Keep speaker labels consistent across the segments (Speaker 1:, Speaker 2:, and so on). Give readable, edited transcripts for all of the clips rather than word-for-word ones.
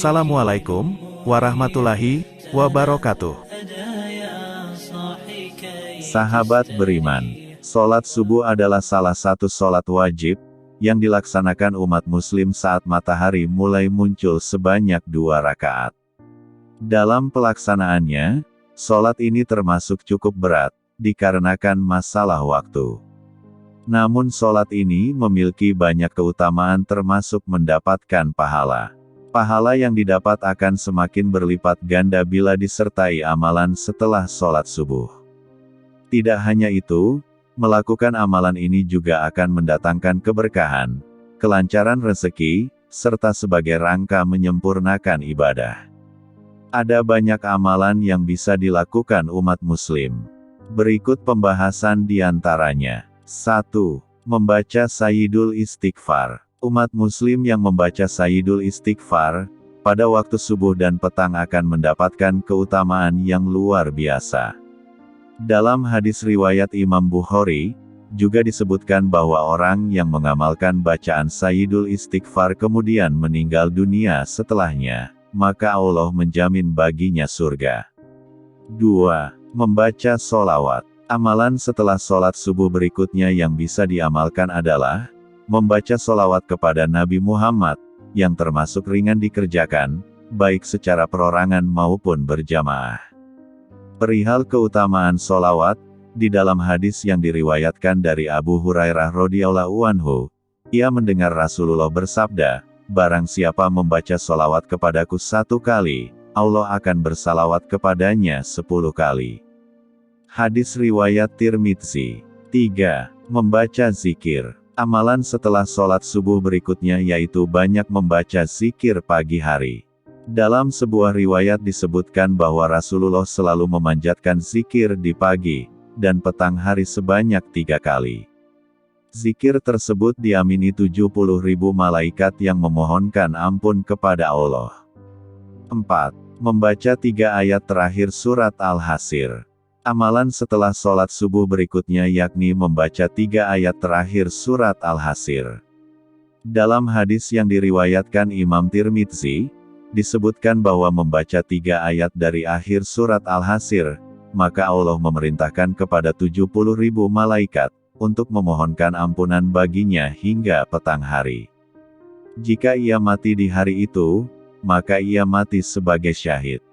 Speaker 1: Assalamualaikum warahmatullahi wabarakatuh.
Speaker 2: Sahabat beriman, sholat subuh adalah salah satu sholat wajib, yang dilaksanakan umat muslim saat matahari mulai muncul sebanyak 2 rakaat. Dalam pelaksanaannya, sholat ini termasuk cukup berat, dikarenakan masalah waktu. Namun sholat ini memiliki banyak keutamaan termasuk mendapatkan pahala. Pahala yang didapat akan semakin berlipat ganda bila disertai amalan setelah sholat subuh. Tidak hanya itu, melakukan amalan ini juga akan mendatangkan keberkahan, kelancaran rezeki, serta sebagai rangka menyempurnakan ibadah. Ada banyak amalan yang bisa dilakukan umat muslim. Berikut pembahasan di antaranya. 1. Membaca Sayyidul Istighfar. Umat muslim yang membaca Sayyidul Istighfar pada waktu subuh dan petang akan mendapatkan keutamaan yang luar biasa. Dalam hadis riwayat Imam Bukhari, juga disebutkan bahwa orang yang mengamalkan bacaan Sayyidul Istighfar kemudian meninggal dunia setelahnya, maka Allah menjamin baginya surga. 2. Membaca sholawat. Amalan setelah sholat subuh berikutnya yang bisa diamalkan adalah membaca sholawat kepada Nabi Muhammad, yang termasuk ringan dikerjakan, baik secara perorangan maupun berjamaah. Perihal keutamaan sholawat, di dalam hadis yang diriwayatkan dari Abu Hurairah radhiyallahu anhu, ia mendengar Rasulullah bersabda, "Barang siapa membaca sholawat kepadaku 1 kali, Allah akan bersalawat kepadanya 10 kali." Hadis riwayat Tirmidzi. 3. Membaca zikir. Amalan setelah sholat subuh berikutnya yaitu banyak membaca zikir pagi hari. Dalam sebuah riwayat disebutkan bahwa Rasulullah selalu memanjatkan zikir di pagi dan petang hari sebanyak 3 kali. Zikir tersebut diamini 70.000 malaikat yang memohonkan ampun kepada Allah. 4. Membaca 3 ayat terakhir surat Al-Hasyr. Amalan setelah sholat subuh berikutnya yakni membaca 3 ayat terakhir surat Al-Hasyr. Dalam hadis yang diriwayatkan Imam Tirmidzi, disebutkan bahwa membaca 3 ayat dari akhir surat Al-Hasyr, maka Allah memerintahkan kepada 70.000 malaikat, untuk memohonkan ampunan baginya hingga petang hari. Jika ia mati di hari itu, maka ia mati sebagai syahid.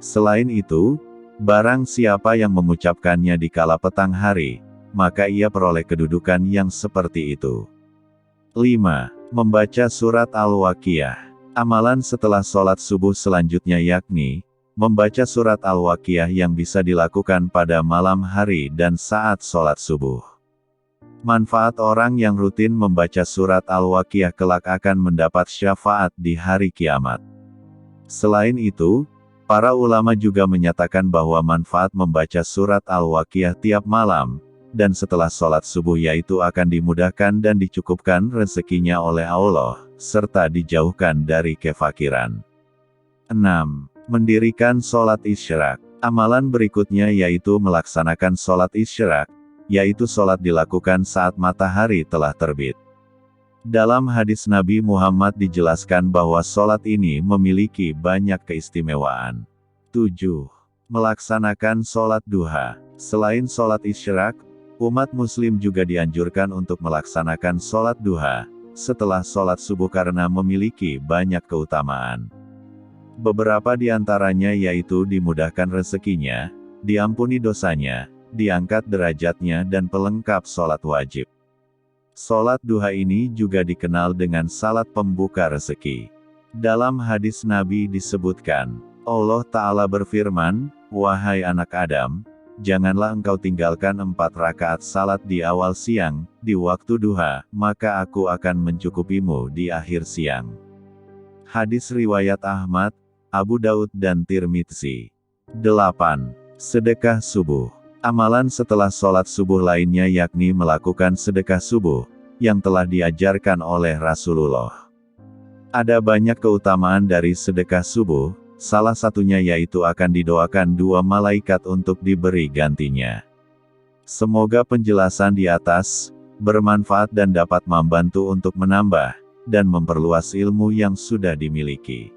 Speaker 2: Selain itu, barang siapa yang mengucapkannya di kala petang hari, maka ia peroleh kedudukan yang seperti itu. 5. Membaca surat Al-Waqiah. Amalan setelah sholat subuh selanjutnya yakni, membaca surat Al-Waqiah yang bisa dilakukan pada malam hari dan saat sholat subuh. Manfaat orang yang rutin membaca surat Al-Waqiah kelak akan mendapat syafaat di hari kiamat. Selain itu, para ulama juga menyatakan bahwa manfaat membaca surat Al-Waqiah tiap malam, dan setelah sholat subuh yaitu akan dimudahkan dan dicukupkan rezekinya oleh Allah, serta dijauhkan dari kefakiran. 6. Mendirikan sholat isyraq. Amalan berikutnya yaitu melaksanakan sholat isyraq, yaitu sholat dilakukan saat matahari telah terbit. Dalam hadis Nabi Muhammad dijelaskan bahwa sholat ini memiliki banyak keistimewaan. 7. Melaksanakan sholat duha. Selain sholat isyraq, umat muslim juga dianjurkan untuk melaksanakan sholat duha, setelah sholat subuh karena memiliki banyak keutamaan. Beberapa di antaranya yaitu dimudahkan rezekinya, diampuni dosanya, diangkat derajatnya dan pelengkap sholat wajib. Sholat duha ini juga dikenal dengan salat pembuka rezeki. Dalam hadis Nabi disebutkan, Allah Ta'ala berfirman, "Wahai anak Adam, janganlah engkau tinggalkan 4 rakaat salat di awal siang, di waktu duha, maka aku akan mencukupimu di akhir siang." Hadis riwayat Ahmad, Abu Daud dan Tirmidzi. 8. Sedekah subuh. Amalan setelah sholat subuh lainnya yakni melakukan sedekah subuh, yang telah diajarkan oleh Rasulullah. Ada banyak keutamaan dari sedekah subuh, salah satunya yaitu akan didoakan 2 malaikat untuk diberi gantinya. Semoga penjelasan di atas bermanfaat dan dapat membantu untuk menambah dan memperluas ilmu yang sudah dimiliki.